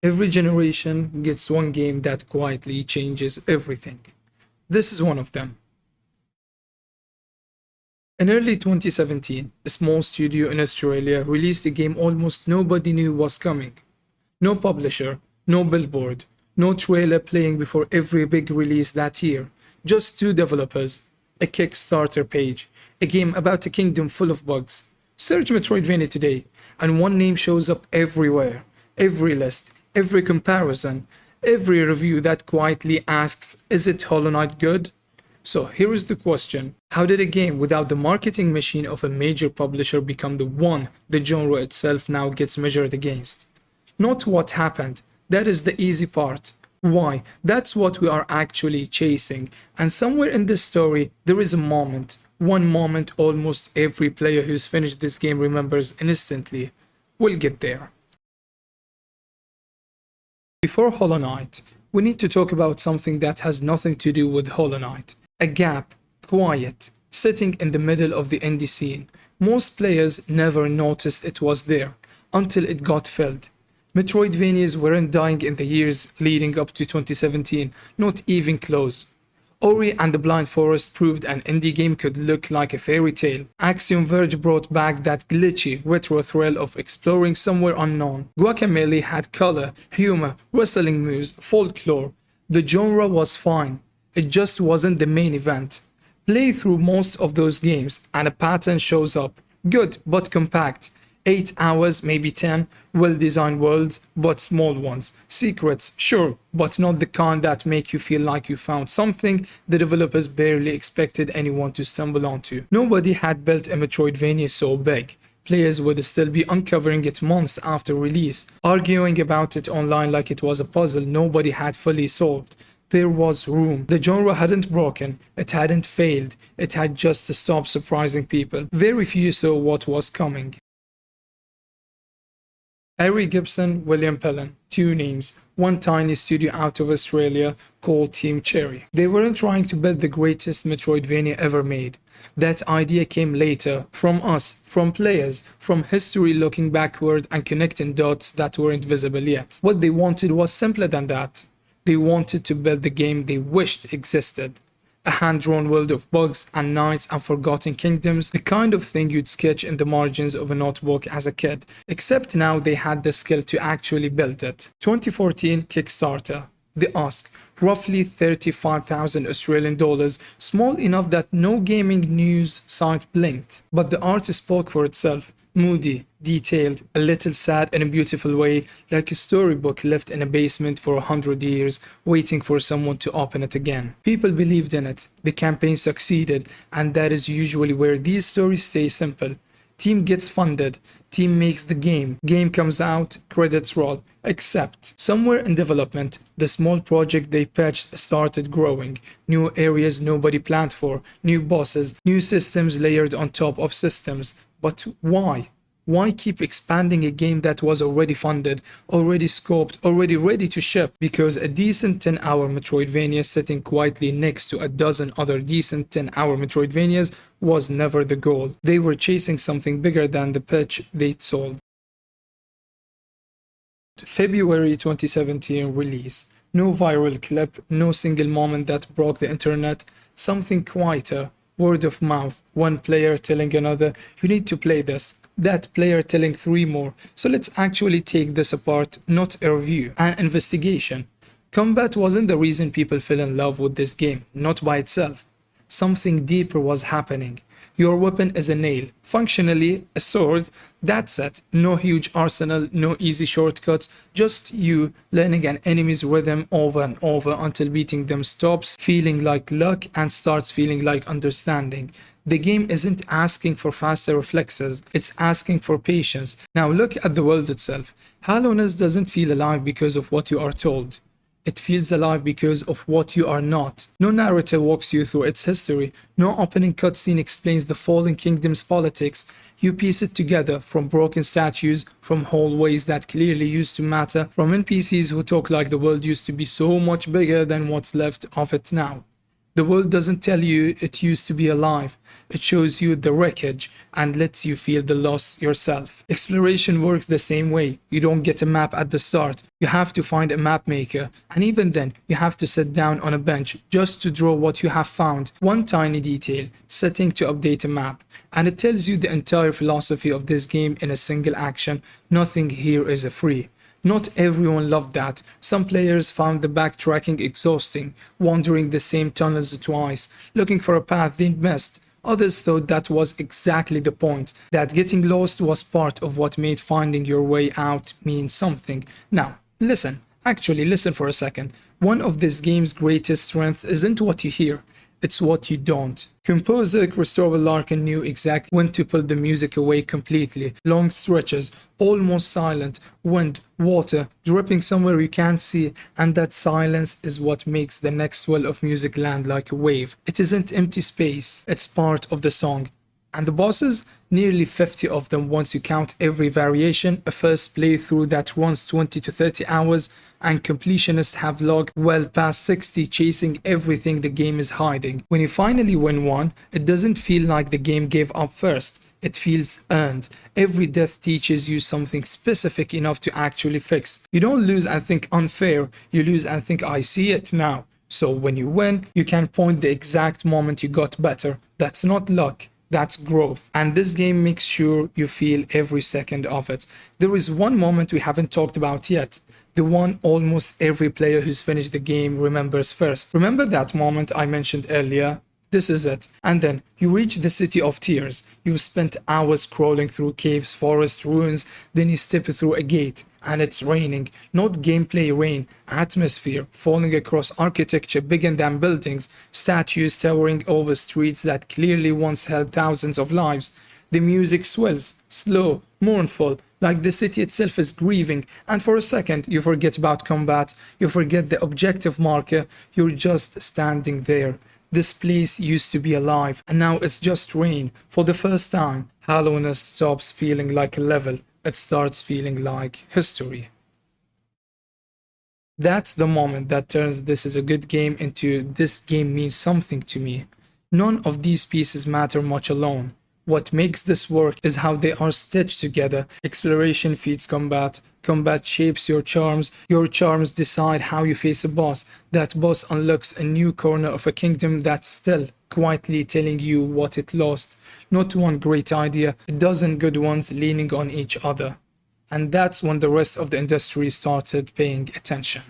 Every generation gets one game that quietly changes everything. This is one of them. In early 2017, a small studio in Australia released a game almost nobody knew was coming. No publisher, no billboard, no trailer playing before every big release that year. Just two developers, a Kickstarter page, a game about a kingdom full of bugs. Search Metroidvania today, and one name shows up everywhere. Every list, every comparison, every review that quietly asks, is it Hollow Knight good? So here is the question. How did a game without the marketing machine of a major publisher become the one the genre itself now gets measured against? Not what happened. That is the easy part. Why? That's what we are actually chasing. And somewhere in this story, there is a moment. One moment almost every player who's finished this game remembers instantly. We'll get there. Before Hollow Knight, we need to talk about something that has nothing to do with Hollow Knight. A gap, quiet, sitting in the middle of the indie scene. Most players never noticed it was there, until it got filled. Metroidvanias weren't dying in the years leading up to 2017, not even close. Ori and the Blind Forest proved an indie game could look like a fairy tale. Axiom Verge brought back that glitchy, retro thrill of exploring somewhere unknown. Guacamelee had color, humor, wrestling moves, folklore. The genre was fine. It just wasn't the main event. Play through most of those games and a pattern shows up. Good, but compact. 8 hours, maybe 10, well-designed worlds, but small ones. Secrets, sure, but not the kind that make you feel like you found something the developers barely expected anyone to stumble onto. Nobody had built a Metroidvania so big. Players would still be uncovering it months after release, arguing about it online like it was a puzzle nobody had fully solved. There was room. The genre hadn't broken, it hadn't failed, it had just stopped surprising people. Very few saw what was coming. Harry Gibson, William Pellin, two names, one tiny studio out of Australia called Team Cherry. They weren't trying to build the greatest Metroidvania ever made. That idea came later, from us, from players, from history looking backward and connecting dots that weren't visible yet. What they wanted was simpler than that. They wanted to build the game they wished existed. A hand-drawn world of bugs and knights and forgotten kingdoms, the kind of thing you'd sketch in the margins of a notebook as a kid, except now they had the skill to actually build it. 2014 Kickstarter. The ask, roughly 35,000 Australian dollars, small enough that no gaming news site blinked. But the art spoke for itself. Moody, detailed, a little sad in a beautiful way, like a storybook left in a basement for 100 years, waiting for someone to open it again. People believed in it, the campaign succeeded, and that is usually where these stories stay simple. Team gets funded, team makes the game comes out, credits roll. Except, somewhere in development, the small project they patched started growing. New areas nobody planned for, new bosses, new systems layered on top of systems. But why? Why keep expanding a game that was already funded, already scoped, already ready to ship? Because a decent 10-hour Metroidvania sitting quietly next to a dozen other decent 10-hour Metroidvanias was never the goal. They were chasing something bigger than the pitch they'd sold. February 2017 release. No viral clip, no single moment that broke the internet, something quieter. Word of mouth, one player telling another, you need to play this, that player telling 3 more, so let's actually take this apart, not a review, an investigation. Combat wasn't the reason people fell in love with this game, not by itself. Something deeper was happening. Your weapon is a nail, functionally a sword, that's it. No huge arsenal, no easy shortcuts, just you learning an enemy's rhythm over and over until beating them stops feeling like luck and starts feeling like understanding. The game isn't asking for faster reflexes, it's asking for patience. Now look at the world itself. Hallownest doesn't feel alive because of what you are told. It feels alive because of what you are not. No narrator walks you through its history. No opening cutscene explains the fallen kingdom's politics. You piece it together from broken statues, from hallways that clearly used to matter, from NPCs who talk like the world used to be so much bigger than what's left of it now. The world doesn't tell you it used to be alive. It shows you the wreckage and lets you feel the loss yourself. Exploration works the same way. You don't get a map at the start. You have to find a map maker, and even then, you have to sit down on a bench just to draw what you have found. One tiny detail, setting to update a map. And it tells you the entire philosophy of this game in a single action. Nothing here is free. Not everyone loved that. Some players found the backtracking exhausting, wandering the same tunnels twice, looking for a path they'd missed. Others thought that was exactly the point, that getting lost was part of what made finding your way out mean something. Now, actually listen for a second. One of this game's greatest strengths isn't what you hear, it's what you don't. Composer Christopher Larkin knew exactly when to pull the music away completely. Long stretches, almost silent, wind, water, dripping somewhere you can't see, and that silence is what makes the next swell of music land like a wave. It isn't empty space, it's part of the song. And the bosses? Nearly 50 of them once you count every variation. A first playthrough that runs 20 to 30 hours, and completionists have logged well past 60 chasing everything the game is hiding. When you finally win one, it doesn't feel like the game gave up first. It feels earned. Every death teaches you something specific enough to actually fix. You don't lose and think unfair, you lose and think I see it now. So when you win, you can point the exact moment you got better. That's not luck. That's growth. And this game makes sure you feel every second of it. There is one moment we haven't talked about yet. The one almost every player who's finished the game remembers first. Remember that moment I mentioned earlier? This is it. And then you reach the City of Tears. You've spent hours crawling through caves, forests, ruins. Then you step through a gate. And it's raining. Not gameplay rain. Atmosphere. Falling across architecture bigger than buildings. Statues towering over streets that clearly once held thousands of lives. The music swells. Slow. Mournful. Like the city itself is grieving. And for a second you forget about combat. You forget the objective marker. You're just standing there. This place used to be alive, and now it's just rain. For the first time, Hallownest stops feeling like a level. It starts feeling like history. That's the moment that turns this is a good game into this game means something to me. None of these pieces matter much alone. What makes this work is how they are stitched together. Exploration feeds combat. Combat shapes your charms decide how you face a boss. That boss unlocks a new corner of a kingdom that's still quietly telling you what it lost. Not one great idea, a dozen good ones leaning on each other. And that's when the rest of the industry started paying attention.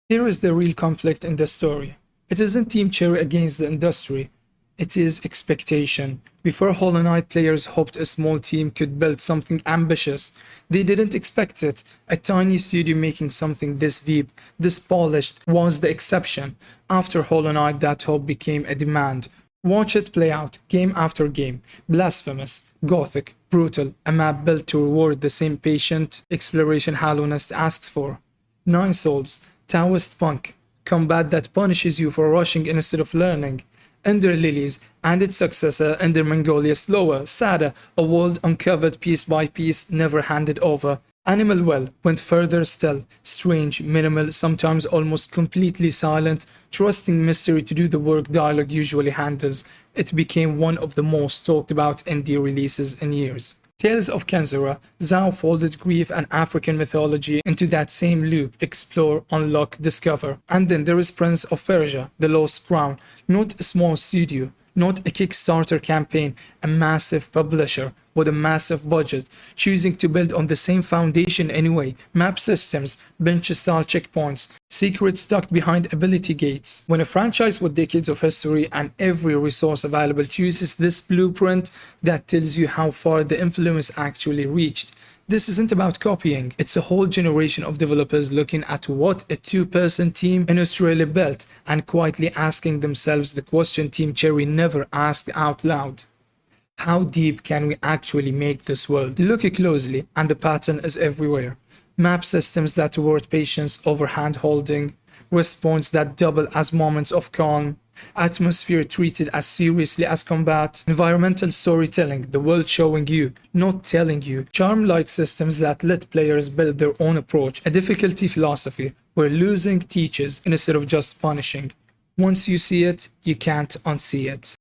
Here is the real conflict in the story. It isn't Team Cherry against the industry. It is expectation. Before Hollow Knight, players hoped a small team could build something ambitious. They didn't expect it. A tiny studio making something this deep, this polished, was the exception. After Hollow Knight, that hope became a demand. Watch it play out, game after game. Blasphemous, gothic, brutal, a map built to reward the same patient exploration Hallownest asks for. 9 Souls, Taoist punk, combat that punishes you for rushing instead of learning. Under Lilies, and its successor Under Mongolia slower, sadder, a world uncovered piece by piece, never handed over. Animal Well went further still, strange, minimal, sometimes almost completely silent, trusting mystery to do the work dialogue usually handles. It became one of the most talked about indie releases in years. Tales of Kenzera, Zhao folded grief and African mythology into that same loop, explore, unlock, discover. And then there is Prince of Persia, The Lost Crown, not a small studio, not a Kickstarter campaign, a massive publisher with a massive budget, choosing to build on the same foundation anyway, map systems, bench-style checkpoints, secrets tucked behind ability gates. When a franchise with decades of history and every resource available chooses this blueprint, that tells you how far the influence actually reached. This isn't about copying, it's a whole generation of developers looking at what a 2-person team in Australia built and quietly asking themselves the question Team Cherry never asked out loud. How deep can we actually make this world? Look closely and the pattern is everywhere. Map systems that reward patience over hand-holding, rest points that double as moments of calm, Atmosphere treated as seriously as combat, environmental storytelling, the world showing you, not telling you, charm-like systems that let players build their own approach, a difficulty philosophy where losing teaches instead of just punishing. Once you see it, you can't unsee it.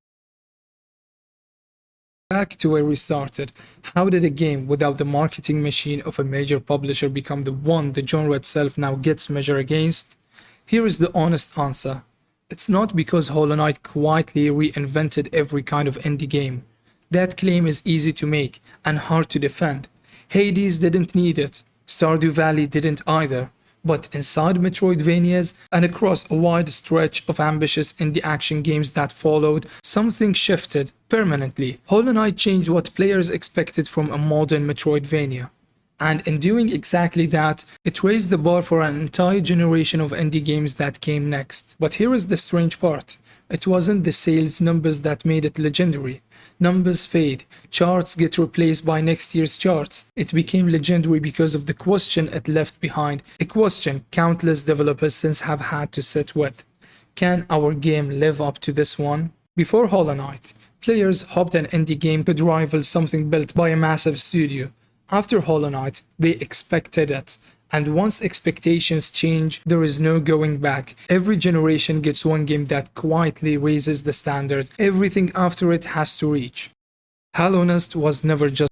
Back to where we started, how did a game without the marketing machine of a major publisher become the one the genre itself now gets measured against? Here is the honest answer. It's not because Hollow Knight quietly reinvented every kind of indie game. That claim is easy to make and hard to defend. Hades didn't need it, Stardew Valley didn't either. But inside Metroidvanias and across a wide stretch of ambitious indie action games that followed, something shifted permanently. Hollow Knight changed what players expected from a modern Metroidvania. And in doing exactly that, it raised the bar for an entire generation of indie games that came next. But here is the strange part. It wasn't the sales numbers that made it legendary. Numbers fade, charts get replaced by next year's charts. It became legendary because of the question it left behind, a question countless developers since have had to sit with. Can our game live up to this one? Before Hollow Knight, players hoped an indie game could rival something built by a massive studio. After Hollow Knight, they expected it. And once expectations change, there is no going back. Every generation gets one game that quietly raises the standard. Everything after it has to reach. Hallownest was never just